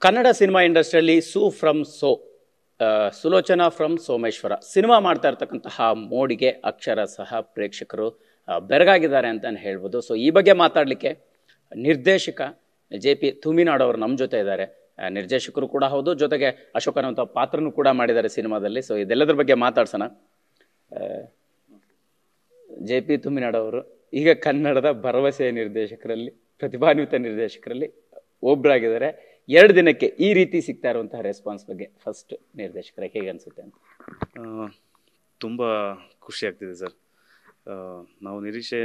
Kannada cinema ಇಂಡಸ್ಟ್ರಿಯಲ್ಲಿ ಸೂ from so Sulochana from Someshwara cinema ಮಾಡ್ತಾ ಇರ್ತಕ್ಕಂತಹ ಮೋಡಿಗೆ ಅಕ್ಷರ ಸಹ ಪ್ರೇಕ್ಷಕರು ಬೆರಗಾಗಿದ್ದಾರೆ ಅಂತಲೇ ಹೇಳ್ಬೋದು. ಸೊ ಈ ಬಗ್ಗೆ ಮಾತಾಡಲಿಕ್ಕೆ ನಿರ್ದೇಶಕ JP ತುಮಿನಾಡು ಅವರು ನಮ್ಮ ಜೊತೆ ಇದ್ದಾರೆ. ನಿರ್ದೇಶಕರು ಕೂಡ ಹೌದು, ಜೊತೆಗೆ ಅಶೋಕ್ ಅನ್ನುವಂಥ ಪಾತ್ರನೂ ಕೂಡ ಮಾಡಿದ್ದಾರೆ ಸಿನಿಮಾದಲ್ಲಿ. ಸೊ ಇದೆಲ್ಲದ್ರ ಬಗ್ಗೆ ಮಾತಾಡ್ಸೋಣ. JP ತುಮಿನಾಡು ಅವರು ಈಗ ಕನ್ನಡದ ಭರವಸೆಯ ನಿರ್ದೇಶಕರಲ್ಲಿ, ಪ್ರತಿಭಾನ್ವಿತ ನಿರ್ದೇಶಕರಲ್ಲಿ ಒಬ್ಬರಾಗಿದ್ದಾರೆ. 2 ದಿನಕ್ಕೆ ಈ ರೀತಿ ಸಿಗ್ತಾ ಇರುವಂತಹ ರೆಸ್ಪಾನ್ಸ್ ಬಗ್ಗೆ ಫಸ್ಟ್ ನಿರ್ದೇಶಕರೇ ಹೇಗೆ ಅನಿಸುತ್ತೆ ಅಂತ? ತುಂಬ ಖುಷಿ ಆಗ್ತಿದೆ ಸರ್. ನಾವು ನಿರೀಕ್ಷೆ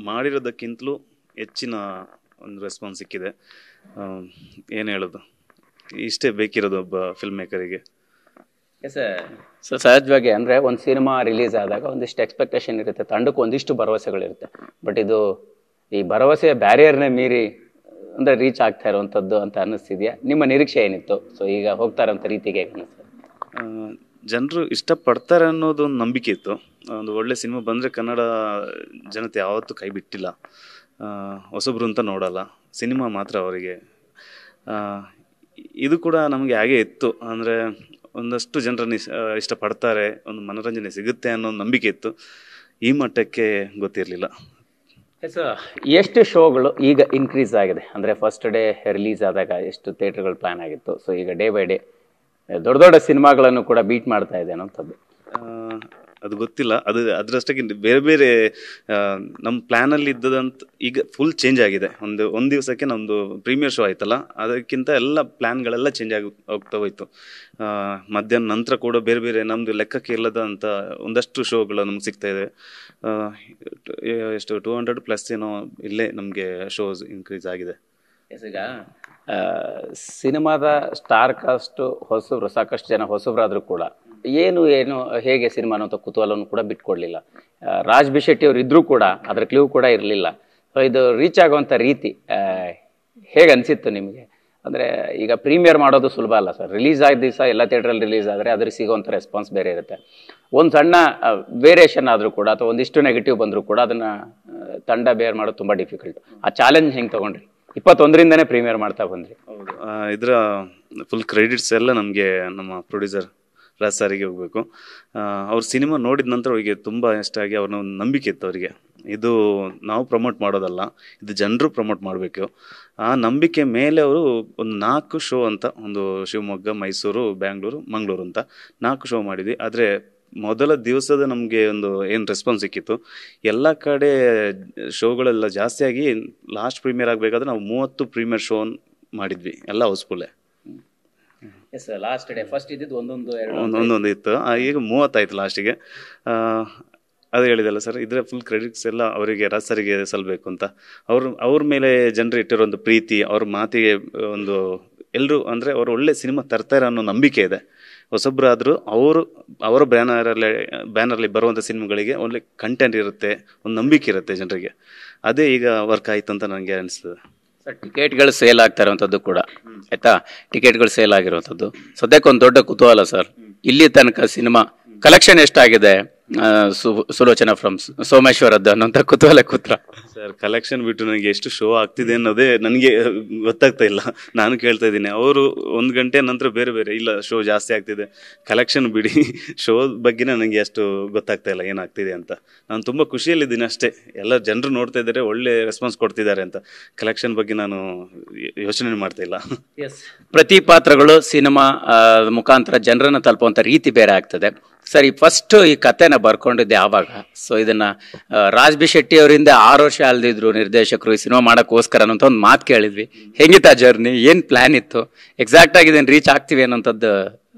ಮಾಡಿರೋದಕ್ಕಿಂತಲೂ ಹೆಚ್ಚಿನ ಒಂದು ರೆಸ್ಪಾನ್ಸ್ ಸಿಕ್ಕಿದೆ. ಏನು ಹೇಳೋದು, ಇಷ್ಟೇ ಬೇಕಿರೋದು ಒಬ್ಬ ಫಿಲ್ಮ್ ಮೇಕರಿಗೆ. ಸೊ ಸಹಜವಾಗಿ ಅಂದರೆ ಒಂದು ಸಿನಿಮಾ ರಿಲೀಸ್ ಆದಾಗ ಒಂದಿಷ್ಟು ಎಕ್ಸ್ಪೆಕ್ಟೇಷನ್ ಇರುತ್ತೆ, ತಂಡಕ್ಕೆ ಒಂದಿಷ್ಟು ಭರವಸೆಗಳಿರುತ್ತೆ. ಬಟ್ ಇದು ಈ ಭರವಸೆಯ ಬ್ಯಾರಿಯರ್ನೇ ಮೀರಿ ಅಂದರೆ ರೀಚ್ ಆಗ್ತಾ ಇರುವಂಥದ್ದು ಅಂತ ಅನ್ನಿಸ್ತಿದೆಯಾ? ನಿಮ್ಮ ನಿರೀಕ್ಷೆ ಏನಿತ್ತು? ಸೊ ಈಗ ಹೋಗ್ತಾ ಇರೋಂಥ ರೀತಿಗೆ ಹೇಗೆ ಅನ್ನಿಸ್ತದೆ? ಜನರು ಇಷ್ಟಪಡ್ತಾರೆ ಅನ್ನೋದು ಒಂದು ನಂಬಿಕೆ ಇತ್ತು. ಒಂದು ಒಳ್ಳೆ ಸಿನಿಮಾ ಬಂದರೆ ಕನ್ನಡ ಜನತೆ ಯಾವತ್ತೂ ಕೈ ಬಿಟ್ಟಿಲ್ಲ. ಹೊಸಬ್ರು ಅಂತ ನೋಡಲ್ಲ, ಸಿನಿಮಾ ಮಾತ್ರ ಅವರಿಗೆ. ಇದು ಕೂಡ ನಮಗೆ ಹಾಗೆ ಇತ್ತು. ಅಂದರೆ ಒಂದಷ್ಟು ಜನರನ್ನು ಇಷ್ಟಪಡ್ತಾರೆ, ಒಂದು ಮನೋರಂಜನೆ ಸಿಗುತ್ತೆ ಅನ್ನೋ ನಂಬಿಕೆ ಇತ್ತು. ಈ ಮಟ್ಟಕ್ಕೆ ಗೊತ್ತಿರಲಿಲ್ಲ. ಎಷ್ಟು ಶೋಗಳು ಈಗ ಇನ್ಕ್ರೀಸ್ ಆಗಿದೆ? ಅಂದರೆ ಫಸ್ಟ್ ಡೇ ರಿಲೀಸ್ ಆದಾಗ ಎಷ್ಟು ಥಿಯೇಟರ್ಗಳು ಪ್ಲಾನ್ ಆಗಿತ್ತು, ಸೊ ಈಗ ಡೇ ಬೈ ಡೇ ದೊಡ್ಡ ದೊಡ್ಡ ಸಿನಿಮಾಗಳನ್ನು ಕೂಡ ಬೀಟ್ ಮಾಡ್ತಾ ಇದೆ ಅನ್ನೋಂಥದ್ದು ಅದು ಗೊತ್ತಿಲ್ಲ. ಅದರಷ್ಟಕ್ಕೆ ಬೇರೆ ಬೇರೆ ನಮ್ಮ ಪ್ಲ್ಯಾನಲ್ಲಿ ಇದ್ದದಂತ ಈಗ ಫುಲ್ ಚೇಂಜ್ ಆಗಿದೆ. ಒಂದು ದಿವಸಕ್ಕೆ ನಮ್ಮದು ಪ್ರೀಮಿಯರ್ ಶೋ ಆಯ್ತಲ್ಲ, ಅದಕ್ಕಿಂತ ಎಲ್ಲ ಪ್ಲ್ಯಾನ್ಗಳೆಲ್ಲ ಚೇಂಜ್ ಹೋಗ್ತಾ ಹೋಯ್ತು. ಮಧ್ಯಾಹ್ನ ನಂತರ ಕೂಡ ಬೇರೆ ಬೇರೆ ನಮ್ಮದು ಲೆಕ್ಕಕ್ಕೆ ಇಲ್ಲದಂಥ ಒಂದಷ್ಟು ಶೋಗಳು ನಮ್ಗೆ ಸಿಗ್ತಾ ಇದೆ. ಎಷ್ಟು 200+ ಏನೋ ಇಲ್ಲೇ ನಮಗೆ ಶೋಸ್ ಇನ್ಕ್ರೀಸ್ ಆಗಿದೆ. ಈಗ ಸಿನಿಮಾದ ಸ್ಟಾರ್ ಕಾಸ್ಟು ಹೊಸಬ್ರು, ಸಾಕಷ್ಟು ಜನ ಹೊಸಬ್ರಾದರೂ ಕೂಡ ಏನು ಹೇಗೆ ಸಿನಿಮಾ ಅನ್ನೋಂಥ ಕುತೂಹಲವನ್ನು ಕೂಡ ಬಿಟ್ಕೊಡ್ಲಿಲ್ಲ. ರಾಜ್ ಬಿ ಶೆಟ್ಟಿ ಅವರು ಇದ್ರೂ ಕೂಡ ಅದರ ಕ್ಲೂ ಕೂಡ ಇರಲಿಲ್ಲ. ಸೊ ಇದು ರೀಚ್ ಆಗುವಂಥ ರೀತಿ ಹೇಗೆ ಅನಿಸಿತ್ತು ನಿಮಗೆ? ಅಂದರೆ ಈಗ ಪ್ರೀಮಿಯರ್ ಮಾಡೋದು ಸುಲಭ ಅಲ್ಲ ಸರ್. ರಿಲೀಸ್ ಆದ ದಿವಸ ಎಲ್ಲ ಥಿಯೇಟ್ರಲ್ಲಿ ರಿಲೀಸ್ ಆದರೆ ಅದ್ರಿಗೆ ಸಿಗೋವಂಥ ರೆಸ್ಪಾನ್ಸ್ ಬೇರೆ ಇರುತ್ತೆ. ಒಂದು ಸಣ್ಣ ವೇರಿಯೇಷನ್ ಆದರೂ ಕೂಡ ಅಥವಾ ಒಂದಿಷ್ಟು ನೆಗೆಟಿವ್ ಬಂದರೂ ಕೂಡ ಅದನ್ನು ತಂಡ ಬೇರ್ ಮಾಡೋದು ತುಂಬ ಡಿಫಿಕಲ್ಟ್. ಆ ಚಾಲೆಂಜ್ ಹೆಂಗೆ ತೊಗೊಂಡ್ರಿ? 21ರಿಂದನೇ ಪ್ರೀಮಿಯರ್ ಮಾಡ್ತಾ ಬಂದ್ರಿ. ಹೌದು, ಇದರ ಫುಲ್ ಕ್ರೆಡಿಟ್ಸ್ ಎಲ್ಲ ನಮಗೆ ನಮ್ಮ ಪ್ರೊಡ್ಯೂಸರ್ ರಾಜ್ ಸಾರಿಗೆ ಹೋಗಬೇಕು. ಅವ್ರ ಸಿನಿಮಾ ನೋಡಿದ ನಂತರ ಅವರಿಗೆ ತುಂಬ ಇಷ್ಟ ಆಗಿ ಅವ್ರನ್ನ ಒಂದು ನಂಬಿಕೆ ಇತ್ತು ಅವರಿಗೆ. ಇದು ನಾವು ಪ್ರಮೋಟ್ ಮಾಡೋದಲ್ಲ, ಇದು ಜನರು ಪ್ರಮೋಟ್ ಮಾಡಬೇಕು. ಆ ನಂಬಿಕೆ ಮೇಲೆ ಅವರು ಒಂದು 4 ಶೋ ಅಂತ, ಒಂದು ಶಿವಮೊಗ್ಗ, ಮೈಸೂರು, ಬ್ಯಾಂಗ್ಳೂರು, ಮಂಗಳೂರು ಅಂತ 4 ಶೋ ಮಾಡಿದ್ವಿ. ಆದರೆ ಮೊದಲ ದಿವಸದ ನಮಗೆ ಒಂದು ಏನು ರೆಸ್ಪಾನ್ಸ್ ಸಿಕ್ಕಿತ್ತು, ಎಲ್ಲ ಕಡೆ ಶೋಗಳೆಲ್ಲ ಜಾಸ್ತಿಯಾಗಿ ಲಾಸ್ಟ್ ಪ್ರೀಮಿಯರ್ ಆಗಬೇಕಾದ್ರೆ ನಾವು 30 ಪ್ರೀಮಿಯರ್ ಶೋ ಮಾಡಿದ್ವಿ, ಎಲ್ಲ ಹೌಸ್ಫುಲ್ಲೇ. ಲಾಸ್ಟ್ ಡೇ ಫಸ್ಟ್ ಇದ್ದಿದ್ದು ಒಂದೊಂದು ಇತ್ತು, ಈಗ 30 ಆಯ್ತು ಲಾಸ್ಟಿಗೆ. ಅದು ಹೇಳಿದಲ್ಲ ಸರ್, ಇದರ ಫುಲ್ ಕ್ರೆಡಿಟ್ಸ್ ಎಲ್ಲ ಅವರಿಗೆ, ರಾಜ್ ಸರಿಗೆ ಸಲ್ಲಬೇಕು ಅಂತ. ಅವ್ರ ಮೇಲೆ ಜನರು ಇಟ್ಟಿರೋ ಒಂದು ಪ್ರೀತಿ, ಅವ್ರ ಮಾತಿಗೆ ಒಂದು ಎಲ್ಲರೂ ಅವರು ಒಳ್ಳೆ ಸಿನಿಮಾ ತರ್ತಾರೆ ಅನ್ನೋ ನಂಬಿಕೆ ಇದೆ. ಹೊಸಬ್ರಾದರೂ ಅವರ ಬ್ಯಾನರಲ್ಲಿ ಬರುವಂಥ ಸಿನಿಮಾಗಳಿಗೆ ಒಳ್ಳೆ ಕಂಟೆಂಟ್ ಇರುತ್ತೆ, ಒಂದು ನಂಬಿಕೆ ಇರುತ್ತೆ ಜನರಿಗೆ. ಅದೇ ಈಗ ವರ್ಕ್ ಆಯ್ತು ಅಂತ ನನಗೆ ಅನಿಸ್ತದೆ. ಸರ್, ಟಿಕೆಟ್ಗಳು ಸೇಲ್ ಆಗ್ತಾ ಇರುವಂಥದ್ದು ಕೂಡ ಆಯ್ತಾ? ಟಿಕೆಟ್ಗಳು ಸೇಲ್ ಆಗಿರುವಂಥದ್ದು ಸದ್ಯಕ್ಕೆ ಒಂದು ದೊಡ್ಡ ಕುತೂಹಲ ಸರ್. ಇಲ್ಲಿ ತನಕ ಸಿನಿಮಾ ಕಲೆಕ್ಷನ್ ಎಷ್ಟಾಗಿದೆ ಸುಲೋಚನಾ ಫ್ರಮ್ ಸೋಮೇಶ್ವರದ್ದು ಅನ್ನೋಂಥ ಕುತೂಹಲ ಕೂತ್ರ ಸರ್. ಕಲೆಕ್ಷನ್ ಬಿಟ್ಟು ನನಗೆ ಎಷ್ಟು ಶೋ ಆಗ್ತಿದೆ ಅನ್ನೋದೇ ನನಗೆ ಗೊತ್ತಾಗ್ತಾ ಇಲ್ಲ. ನಾನು ಕೇಳ್ತಾ ಇದ್ದೀನಿ, ಅವರು 1 ಗಂಟೆ ನಂತರ ಬೇರೆ ಬೇರೆ ಇಲ್ಲ ಶೋ ಜಾಸ್ತಿ ಆಗ್ತಿದೆ. ಕಲೆಕ್ಷನ್ ಬಿಡಿ, ಶೋ ಬಗ್ಗೆ ನನಗೆ ಅಷ್ಟು ಗೊತ್ತಾಗ್ತಾ ಇಲ್ಲ ಏನಾಗ್ತಿದೆ ಅಂತ. ನಾನು ತುಂಬ ಖುಷಿಯಲ್ಲಿದ್ದೀನಿ ಅಷ್ಟೇ. ಎಲ್ಲ ಜನರು ನೋಡ್ತಾ ಇದ್ದಾರೆ, ಒಳ್ಳೆ ರೆಸ್ಪಾನ್ಸ್ ಕೊಡ್ತಿದ್ದಾರೆ ಅಂತ. ಕಲೆಕ್ಷನ್ ಬಗ್ಗೆ ನಾನು ಯೋಚನೆ ಮಾಡ್ತಾ ಇಲ್ಲ. ಪ್ರತಿ ಪಾತ್ರಗಳು ಸಿನಿಮಾ ಮುಖಾಂತರ ಜನರನ್ನು ತಲುಪುವಂಥ ರೀತಿ ಬೇರೆ ಆಗ್ತದೆ. ಸರಿ, ಫಸ್ಟ್ ಈ ಕಥೆನ ಬರ್ಕೊಂಡಿದ್ದೆ ಆವಾಗ. ಸೊ ಇದನ್ನ ರಾಜ್ ಬಿ ಶೆಟ್ಟಿ ಅವರಿಂದ 6 ವರ್ಷ ಅಲ್ದಿದ್ರು ನಿರ್ದೇಶಕರು ಈ ಸಿನಿಮಾ ಮಾಡೋಕ್ಕೋಸ್ಕರ ಅನ್ನೋಂಥ ಒಂದು ಮಾತು ಕೇಳಿದ್ವಿ. ಹೆಂಗಿತ್ತ ಜರ್ನಿ? ಏನು ಪ್ಲಾನ್ ಇತ್ತು? ಎಕ್ಸಾಕ್ಟ್ ಆಗಿ ಇದನ್ನು ರೀಚ್ ಆಗ್ತೀವಿ ಅನ್ನೋಂಥದ್ದು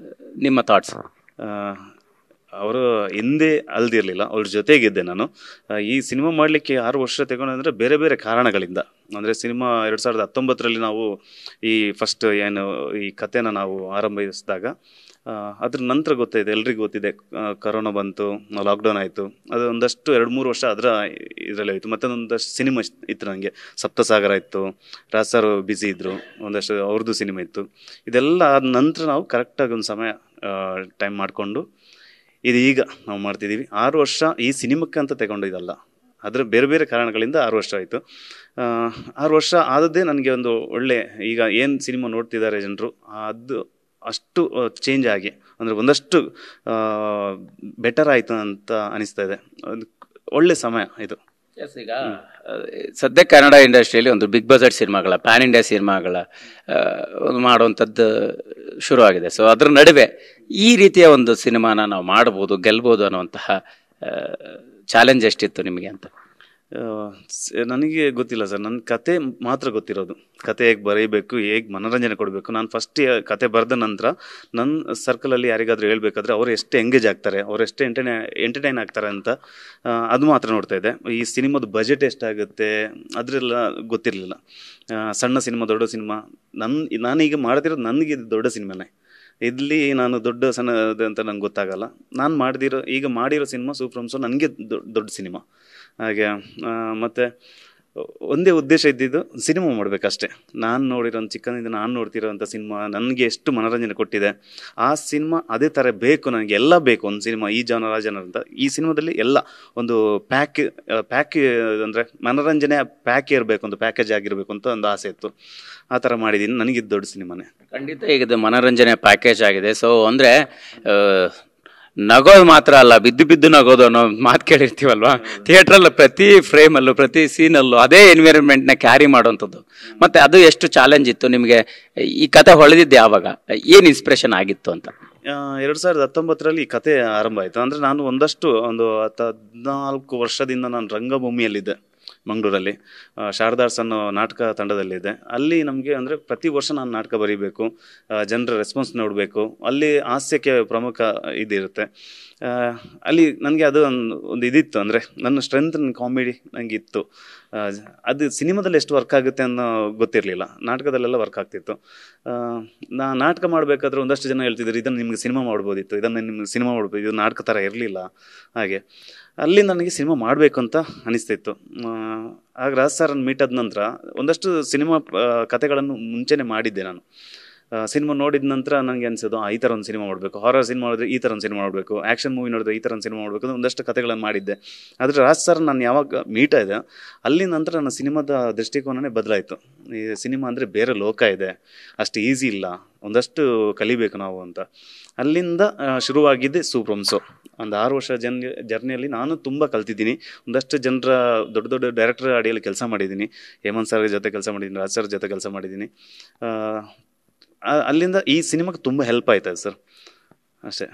ನಿಮ್ಮ ಥಾಟ್ಸ್? ಅವರು ಹಿಂದೆ ಅಲ್ದಿರಲಿಲ್ಲ, ಅವ್ರ ಜೊತೆಗಿದ್ದೆ ನಾನು. ಈ ಸಿನಿಮಾ ಮಾಡಲಿಕ್ಕೆ 6 ವರ್ಷ ತಗೊಂಡ್ರೆ ಬೇರೆ ಬೇರೆ ಕಾರಣಗಳಿಂದ. ಅಂದರೆ ಸಿನಿಮಾ 2019ರಲ್ಲಿ ನಾವು ಈ ಫಸ್ಟ್ ಏನು ಈ ಕಥೆನ ನಾವು ಆರಂಭಿಸಿದಾಗ, ಅದ್ರ ನಂತರ ಗೊತ್ತಾಯಿತು, ಎಲ್ರಿಗೂ ಗೊತ್ತಿದೆ, ಕರೋನಾ ಬಂತು, ಲಾಕ್ಡೌನ್ ಆಯಿತು. ಅದು ಒಂದಷ್ಟು 2-3 ವರ್ಷ ಅದರ ಇದರಲ್ಲಿ ಆಯಿತು. ಮತ್ತು ಒಂದಷ್ಟು ಸಿನಿಮಾ ಇತ್ತು ನನಗೆ. ಸಪ್ತಸಾಗರ ಇತ್ತು, ರಾಜ್ ಸರ್ ಬ್ಯುಸಿ ಇದ್ದರು, ಒಂದಷ್ಟು ಅವ್ರದ್ದು ಸಿನಿಮಾ ಇತ್ತು. ಇದೆಲ್ಲ ಆದ ನಂತರ ನಾವು ಕರೆಕ್ಟಾಗಿ ಒಂದು ಸಮಯ ಟೈಮ್ ಮಾಡಿಕೊಂಡು ಇದು ಈಗ ನಾವು ಮಾಡ್ತಿದ್ದೀವಿ. 6 ವರ್ಷ ಈ ಸಿನಿಮಾಕ್ಕೆ ಅಂತ ತಗೊಂಡಿದ್ದಲ್ಲ, ಆದರೆ ಬೇರೆ ಬೇರೆ ಕಾರಣಗಳಿಂದ 6 ವರ್ಷ ಆಯಿತು. 6 ವರ್ಷ ಆದದ್ದೇ ನನಗೆ ಒಂದು ಒಳ್ಳೆ, ಈಗ ಏನು ಸಿನಿಮಾ ನೋಡ್ತಿದ್ದಾರೆ ಜನರು ಅದು ಅಷ್ಟು ಚೇಂಜ್ ಆಗಿ ಅಂದರೆ ಒಂದಷ್ಟು ಬೆಟರ್ ಆಯಿತು ಅಂತ ಅನಿಸ್ತಾ ಇದೆ. ಒಳ್ಳೆ ಸಮಯ ಇದು. ಈಗ ಸದ್ಯ ಕನ್ನಡ ಇಂಡಸ್ಟ್ರಿಯಲ್ಲಿ ಒಂದು ಬಿಗ್ ಬಜೆಟ್ ಸಿನಿಮಾಗಳ ಪ್ಯಾನ್ ಇಂಡಿಯಾ ಸಿನಿಮಾಗಳ ಮಾಡುವಂಥದ್ದು ಶುರುವಾಗಿದೆ. ಸೊ ಅದ್ರ ನಡುವೆ ಈ ರೀತಿಯ ಒಂದು ಸಿನಿಮಾನ ನಾವು ಮಾಡ್ಬೋದು, ಗೆಲ್ಬೋದು ಅನ್ನುವಂತಹ ಚಾಲೆಂಜ್ ಎಷ್ಟಿತ್ತು ನಿಮಗೆ ಅಂತ? ನನಗೆ ಗೊತ್ತಿಲ್ಲ ಸರ್, ನನ್ನ ಕತೆ ಮಾತ್ರ ಗೊತ್ತಿರೋದು. ಕತೆ ಹೇಗೆ ಬರೀಬೇಕು, ಹೇಗೆ ಮನೋರಂಜನೆ ಕೊಡಬೇಕು. ನಾನು ಫಸ್ಟ್ ಕತೆ ಬರೆದ ನಂತರ ನನ್ನ ಸರ್ಕಲಲ್ಲಿ ಯಾರಿಗಾದರೂ ಹೇಳ್ಬೇಕಾದ್ರೆ ಅವ್ರು ಎಷ್ಟು ಎಂಗೇಜ್ ಆಗ್ತಾರೆ, ಅವ್ರು ಎಷ್ಟು ಎಂಟರ್ಟೈನ್ ಆಗ್ತಾರೆ ಅಂತ ಅದು ಮಾತ್ರ ನೋಡ್ತಾ ಇದ್ದೆ. ಈ ಸಿನಿಮಾದ ಬಜೆಟ್ ಎಷ್ಟಾಗುತ್ತೆ ಅದರೆಲ್ಲ ಗೊತ್ತಿರಲಿಲ್ಲ. ಸಣ್ಣ ಸಿನಿಮಾ ದೊಡ್ಡ ಸಿನಿಮಾ ನಾನೀಗ ಮಾಡ್ತಿರೋದು ನನಗೆ ಇದು ದೊಡ್ಡ ಸಿನಿಮಾನೇ. ಇಲ್ಲಿ ನಾನು ದೊಡ್ಡ ಸಣ್ಣದು ಅಂತ ನಂಗೆ ಗೊತ್ತಾಗಲ್ಲ. ನಾನು ಈಗ ಮಾಡಿರೋ ಸಿನಿಮಾ ಸೂಪರ್ ಹಂಸು ನನಗೆ ದೊಡ್ಡ ಸಿನಿಮಾ. ಹಾಗೆ ಮತ್ತು ಒಂದೇ ಉದ್ದೇಶ ಇದ್ದಿದ್ದು ಸಿನಿಮಾ ಮಾಡಬೇಕಷ್ಟೇ. ನಾನು ನೋಡಿರೋ ಚಿಕ್ಕನಿಂದ ನಾನು ನೋಡ್ತಿರೋಂಥ ಸಿನಿಮಾ ನನಗೆ ಎಷ್ಟು ಮನೋರಂಜನೆ ಕೊಟ್ಟಿದೆ, ಆ ಸಿನಿಮಾ ಅದೇ ಥರ ಬೇಕು ನನಗೆ. ಎಲ್ಲ ಬೇಕು ಒಂದು ಸಿನಿಮಾ ಈ ಜನರ ಆ ಜನರ ಅಂತ. ಈ ಸಿನಿಮಾದಲ್ಲಿ ಎಲ್ಲ ಒಂದು ಪ್ಯಾಕ್ ಅಂದರೆ ಮನೋರಂಜನೆ ಪ್ಯಾಕ್ ಇರಬೇಕು, ಒಂದು ಪ್ಯಾಕೇಜ್ ಆಗಿರಬೇಕು ಅಂತ ಒಂದು ಆಸೆ ಇತ್ತು. ಆ ಥರ ಮಾಡಿದ್ದೀನಿ. ನನಗಿದ್ದು ದೊಡ್ಡ ಸಿನಿಮಾನೇ. ಖಂಡಿತ ಈಗ ಇದು ಮನೋರಂಜನೆ ಪ್ಯಾಕೇಜ್ ಆಗಿದೆ. ಸೊ ಅಂದರೆ ನಗೋದು ಮಾತ್ರ ಅಲ್ಲ, ಬಿದ್ದು ಬಿದ್ದು ನಗೋದು ಅನ್ನೋ ಮಾತು ಕೇಳಿರ್ತೀವಲ್ವಾ. ಥಿಯೇಟ್ರಲ್ಲೂ ಪ್ರತಿ ಫ್ರೇಮಲ್ಲೂ ಪ್ರತಿ ಸೀನಲ್ಲೂ ಅದೇ ಎನ್ವಿರಾನ್ಮೆಂಟ್ನ ಕ್ಯಾರಿ ಮಾಡುವಂಥದ್ದು. ಮತ್ತು ಅದು ಎಷ್ಟು ಚಾಲೆಂಜ್ ಇತ್ತು ನಿಮಗೆ? ಈ ಕತೆ ಹೊಳೆದಿದ್ದು ಯಾವಾಗ, ಏನು ಇನ್ಸ್ಪಿರೇಷನ್ ಆಗಿತ್ತು ಅಂತ? 2019ರಲ್ಲಿ ಈ ಕತೆ ಆರಂಭ ಆಯಿತು. ಅಂದರೆ ನಾನು ಒಂದು 14 ವರ್ಷದಿಂದ ನಾನು ರಂಗಭೂಮಿಯಲ್ಲಿದ್ದೆ ಮಂಗಳೂರಲ್ಲಿ. ಶಾರದಾರ್ಸ್ ಅನ್ನೋ ನಾಟಕ ತಂಡದಲ್ಲಿದೆ. ಅಲ್ಲಿ ನಮಗೆ ಅಂದರೆ ಪ್ರತಿ ವರ್ಷ ನಾನು ನಾಟಕ ಬರೀಬೇಕು, ಜನರ ರೆಸ್ಪಾನ್ಸ್ ನೋಡಬೇಕು. ಅಲ್ಲಿ ಹಾಸ್ಯಕ್ಕೆ ಪ್ರಮುಖ ಇದಿರುತ್ತೆ. ಅಲ್ಲಿ ನನಗೆ ಅದು ಒಂದು ಇದಿತ್ತು, ಅಂದರೆ ನನ್ನ ಸ್ಟ್ರೆಂತ್ ಕಾಮಿಡಿ ನನಗೆ ಇತ್ತು. ಅದು ಸಿನಿಮಾದಲ್ಲಿ ಎಷ್ಟು ವರ್ಕ್ ಆಗುತ್ತೆ ಅನ್ನೋ ಗೊತ್ತಿರಲಿಲ್ಲ, ನಾಟಕದಲ್ಲೆಲ್ಲ ವರ್ಕ್ ಆಗ್ತಿತ್ತು. ನಾಟಕ ಮಾಡಬೇಕಾದ್ರೆ ಒಂದಷ್ಟು ಜನ ಹೇಳ್ತಿದ್ರು ಇದನ್ನು ನಿಮಗೆ ಸಿನಿಮಾ ಮಾಡ್ಬೋದಿತ್ತು, ಇದನ್ನು ನಿಮ್ಗೆ ಸಿನಿಮಾ ಮಾಡ್ಬೋದು, ಇದು ನಾಟಕ ಥರ ಇರಲಿಲ್ಲ. ಹಾಗೆ ಅಲ್ಲಿ ನನಗೆ ಸಿನಿಮಾ ಮಾಡಬೇಕು ಅಂತ ಅನಿಸ್ತಿತ್ತು. ಆಗ ರಾಜ್ ಸರ್ನ ಮೀಟ್ ಆದ ನಂತರ ಒಂದಷ್ಟು ಸಿನಿಮಾ ಕತೆಗಳನ್ನು ಮುಂಚೆನೇ ಮಾಡಿದ್ದೆ ನಾನು. ಸಿನಿಮಾ ನೋಡಿದ ನಂತರ ನನಗೆ ಅನಿಸೋದು ಈ ಥರ ಒಂದು ಸಿನಿಮಾ ಮಾಡಬೇಕು, ಹಾರರ್ ಸಿನಿಮಾ ನೋಡಿದ್ರೆ ಈ ಥರ ಒಂದು ಸಿನಿಮಾ ಮಾಡಬೇಕು, ಆ್ಯಕ್ಷನ್ ಮೂವಿ ನೋಡಿದ್ರೆ ಈ ಥರ ಒಂದು ಸಿನಿಮಾ ಮಾಡಬೇಕು ಅಂತ ಒಂದಷ್ಟು ಕತೆಗಳನ್ನು ಮಾಡಿದ್ದೆ. ಆದರೆ ರಾಜ್ ಸರ್ ನಾನು ಯಾವಾಗ ಮೀಟ್ ಆದೆ ಅಲ್ಲಿ ನಂತರ ನನ್ನ ಸಿನಿಮಾದ ದೃಷ್ಟಿಕೋನನೇ ಬದಲಾಯಿತು. ಈ ಸಿನಿಮಾ ಅಂದರೆ ಬೇರೆ ಲೋಕ ಇದೆ, ಅಷ್ಟು ಈಸಿ ಇಲ್ಲ, ಒಂದಷ್ಟು ಕಲಿಬೇಕು ನಾವು ಅಂತ. ಅಲ್ಲಿಂದ ಶುರುವಾಗಿದ್ದೆ ಸೂಪರ್ ಹಂಸು. ಒಂದು 6 ವರ್ಷ ಜರ್ನಿಯಲ್ಲಿ ನಾನು ತುಂಬ ಕಲ್ತಿದ್ದೀನಿ. ಒಂದಷ್ಟು ಜನರ ದೊಡ್ಡ ದೊಡ್ಡ ಡೈರೆಕ್ಟರ್ ಅಡಿಯಲ್ಲಿ ಕೆಲಸ ಮಾಡಿದ್ದೀನಿ. ಹೇಮಂತ್ ಸರ್ ಜೊತೆ ಕೆಲಸ ಮಾಡಿದ್ದೀನಿ, ರಾಜ್ ಸರ್ ಜೊತೆ ಕೆಲಸ ಮಾಡಿದ್ದೀನಿ. ಅಲ್ಲಿಂದ ಈ ಸಿನಿಮಾಗೆ ತುಂಬ ಹೆಲ್ಪ್ ಆಯ್ತದೆ ಸರ್, ಅಷ್ಟೇ.